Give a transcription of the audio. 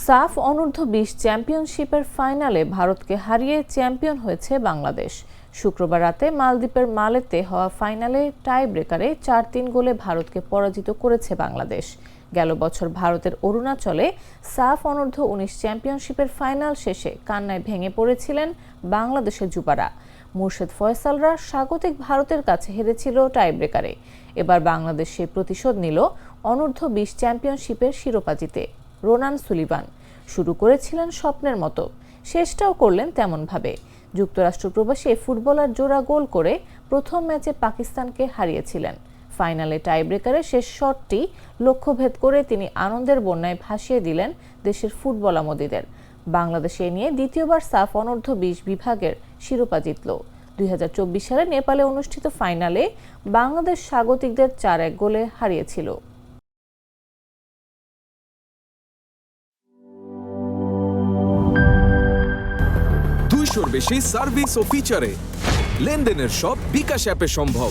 সাফ অনূর্ধ্ব-20 চ্যাম্পিয়নশিপের ফাইনালে ভারতকে হারিয়ে চ্যাম্পিয়ন হয়েছে বাংলাদেশ। শুক্রবার রাতে মালদ্বীপের মালেতে হওয়া ফাইনালে টাই ব্রেকারে 4-3 গোলে ভারতকে পরাজিত করেছে বাংলাদেশ। গেল বছর ভারতের অরুণাচলে সাফ অনূর্ধ্ব-19 চ্যাম্পিয়নশিপের ফাইনাল শেষে কান্নায় ভেঙে পড়েছিলেন বাংলাদেশের যুবারা। মুর্শেদ ফয়সালরা স্বাগতিক ভারতের কাছে হেরেছিল টাই ব্রেকারে। এবার বাংলাদেশ সে প্রতিশোধ নিল অনূর্ধ্ব-20 চ্যাম্পিয়নশিপের শিরোপা জিতে। রোনান সুলিভান শুরু করেছিলেন স্বপ্নের মতো, শেষটাও করলেন তেমনভাবে। যুক্তরাষ্ট্র প্রবাসী এই ফুটবলার জোড়া গোল করে প্রথম ম্যাচে পাকিস্তানকে হারিয়েছিলেন। ফাইনালে টাই ব্রেকারে শেষ শটটি লক্ষ্যভেদ করে তিনি আনন্দের বন্যায় ভাসিয়ে দিলেন দেশের ফুটবলামোদীদের। বাংলাদেশ এ নিয়ে দ্বিতীয়বার সাফ অনূর্ধ্ব-20 বিভাগের শিরোপা জিতল। 2024 সালে নেপালে অনুষ্ঠিত ফাইনালে বাংলাদেশ স্বাগতিকদের 4-1 গোলে হারিয়েছিল। বেশি সার্ভিস ও ফিচারে লেনদেনের সব বিকাশ অ্যাপে সম্ভব।